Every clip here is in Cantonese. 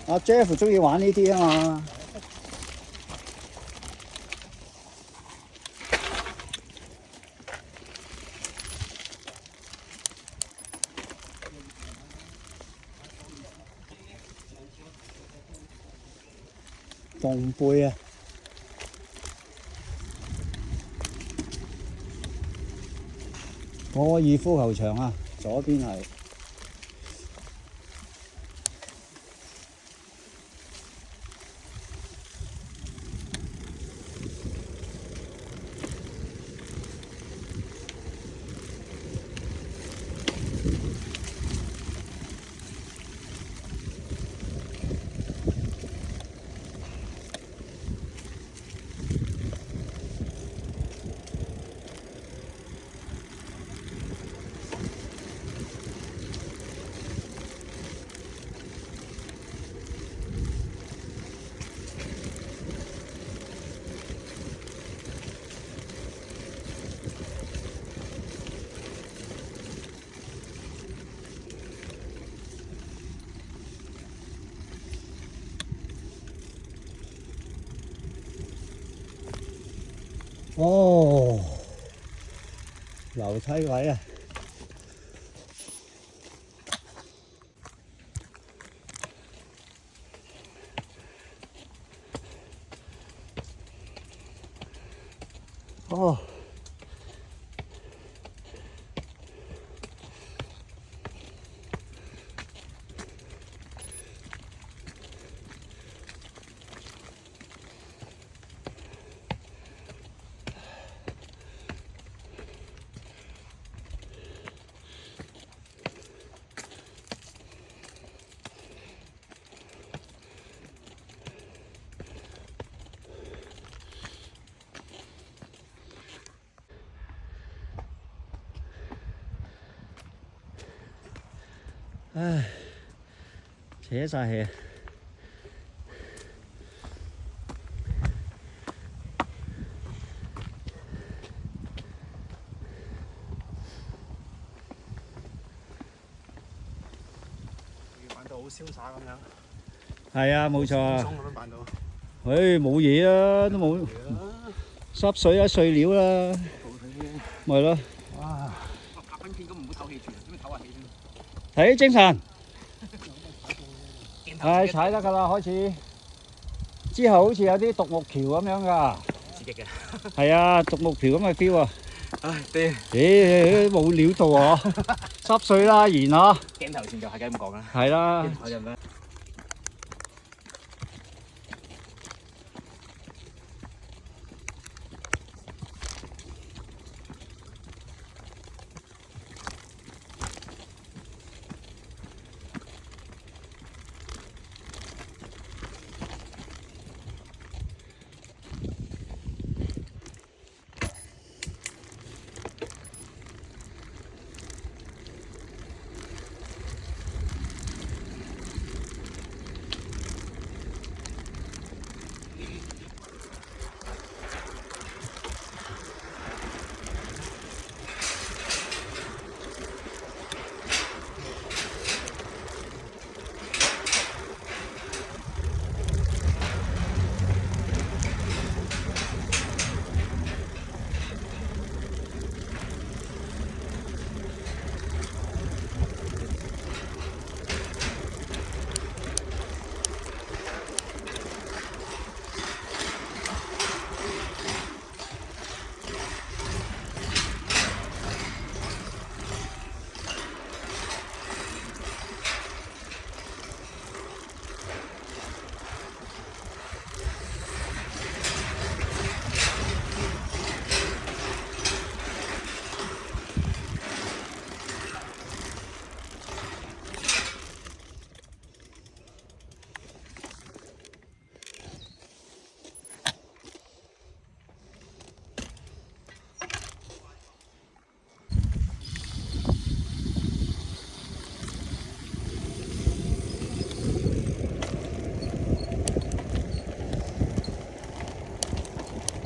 阿 Jeff 中意玩呢啲啊嘛。動背啊！高爾夫球場啊，左邊係。哦，樓梯位啊！哦。唉，扯晒氣啊！玩到好瀟灑咁樣。係啊，冇錯啊。鬆咁樣扮到。唉，冇嘢啊，都冇濕水啊，碎料啦。咪咯。哇！拍緊片咁唔好唞氣住，點解唞下氣先？睇精神。係踩得㗎啦，開始。之後好似有啲獨木橋咁樣㗎。刺激嘅。係啊，獨木橋咁嘅 feel 啊！唉，爹。咦，冇料到啊！濕碎啦，然啊。鏡頭前就係咁講啦。係啦。鏡頭入咩？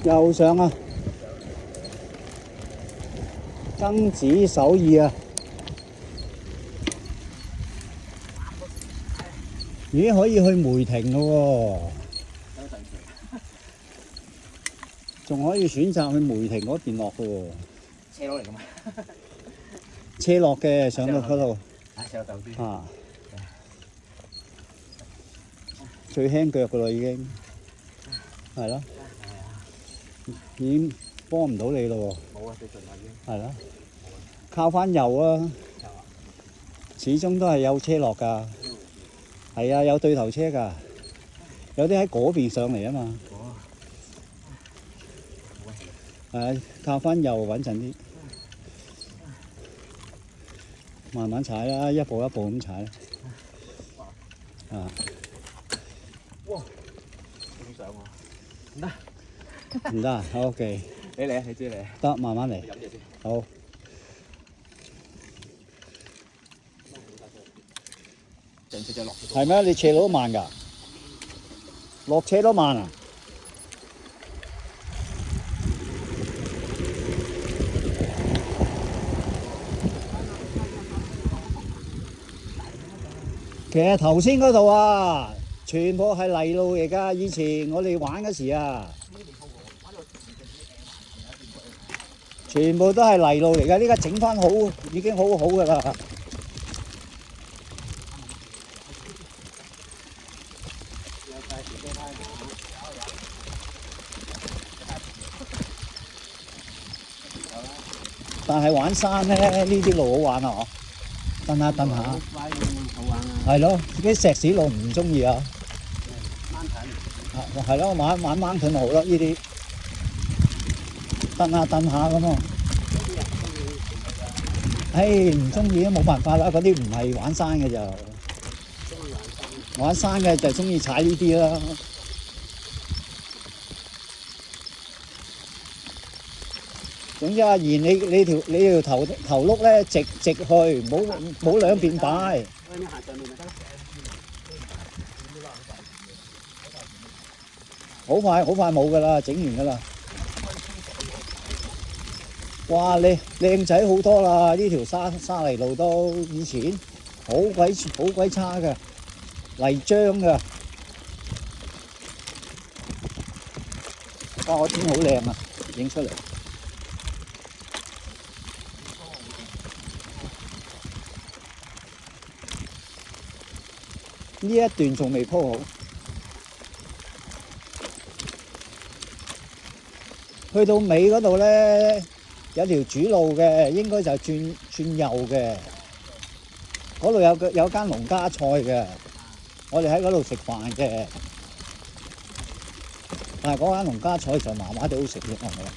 又上啊！曾子首義啊！咦，可以去梅亭咯喎，仲可以選擇去梅亭嗰邊落嘅喎。車佬嚟㗎嘛？車落嘅上到嗰度。上到啲。啊！最輕腳嘅啦已經，係咯，已經幫唔到你咯喎。冇啊，最盡啦已經。係咯，靠翻右啊！始終都係有車落㗎。係啊，有對頭車㗎，有啲喺嗰邊上嚟啊嘛。係靠翻右穩陣啲，慢慢踩啦，一步一步咁踩啦。啊！哇！咁上喎，唔得，唔得啊 ？OK， 你嚟啊，你知你。得慢慢嚟。飲嘢先。好。係咩？你斜路都慢㗎？落車都慢啊？其實頭先嗰度啊，全部係泥路嚟㗎。以前我哋玩嗰時啊，全部都係泥路嚟㗎。呢家整翻好，已經好好㗎啦。但係玩山咧，呢啲路好玩啊！嗬，蹬下蹬下，好玩啊！係咯，啲石屎路唔中意啊。係咯，玩掹盾好咯，呢啲蹬下蹬下咁啊。唉，唔中意都冇辦法啦，嗰啲唔係玩山嘅就，玩山嘅就中意踩呢啲啦。總之阿賢，你條頭碌咧直去，冇兩邊擺。好快冇㗎啦，整完㗎啦。哇！你靚仔好多啦，呢條沙泥路都以前好鬼差㗎，泥漿㗎。哇！個天好靚啊，影出嚟。呢一段仲未鋪好，去到尾嗰度咧有條主路嘅，應該就轉右嘅。嗰度有間農家菜嘅，我哋喺嗰度食飯嘅。但係嗰間農家菜就麻麻地好食嘅，我覺得。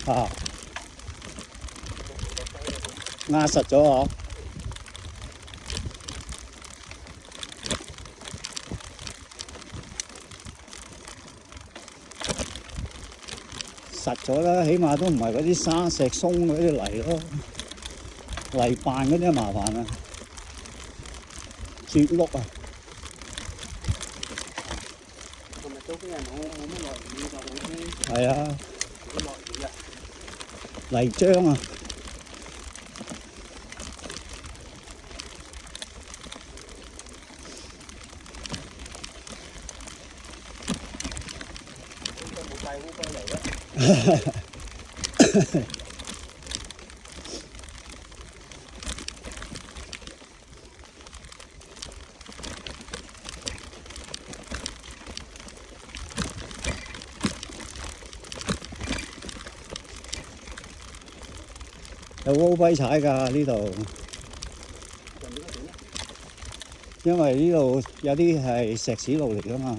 啊，壓實咗嗬。實咗啦，起碼都唔係嗰啲沙石鬆嗰啲泥咯，泥扮嗰啲麻煩啊，絕碌啊！同埋早幾日冇乜落雨就好啲。係啊，如果落雨啊，泥漿啊！冇帶烏龜嚟啊！有烏龜踩㗎呢度，因為呢度有啲係石屎路嚟㗎嘛，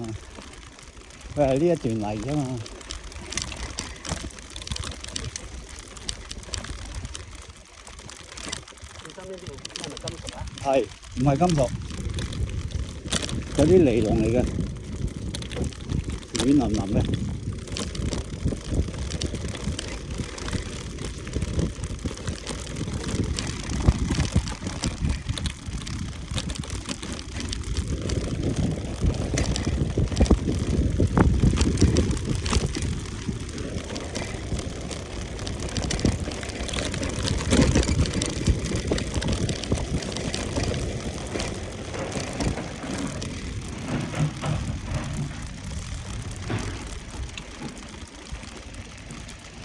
佢係呢一段泥㗎嘛。你身邊呢度係咪金屬啊？係，唔係金屬，嗰啲尼龍嚟嘅，軟腍腍嘅。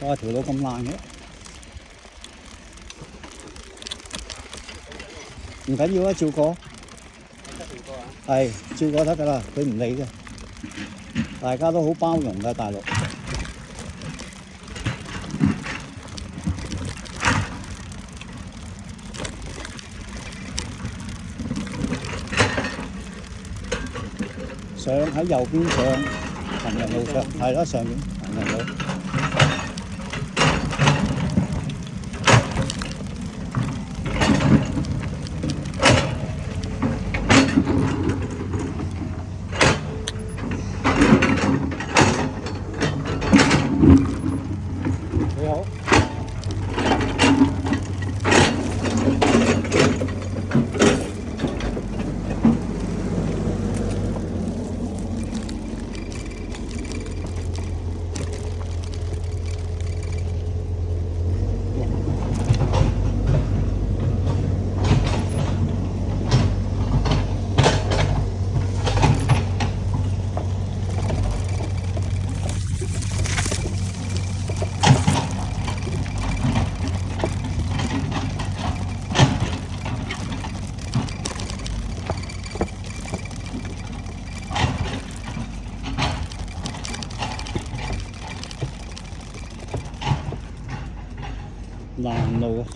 哇！條路咁爛嘅，唔緊要啊，照過。係照過得㗎啦，佢唔理嘅，大家都好包容㗎，大陸。上喺右邊上行人路上，係啦，上面行人路。你好。爛路啊！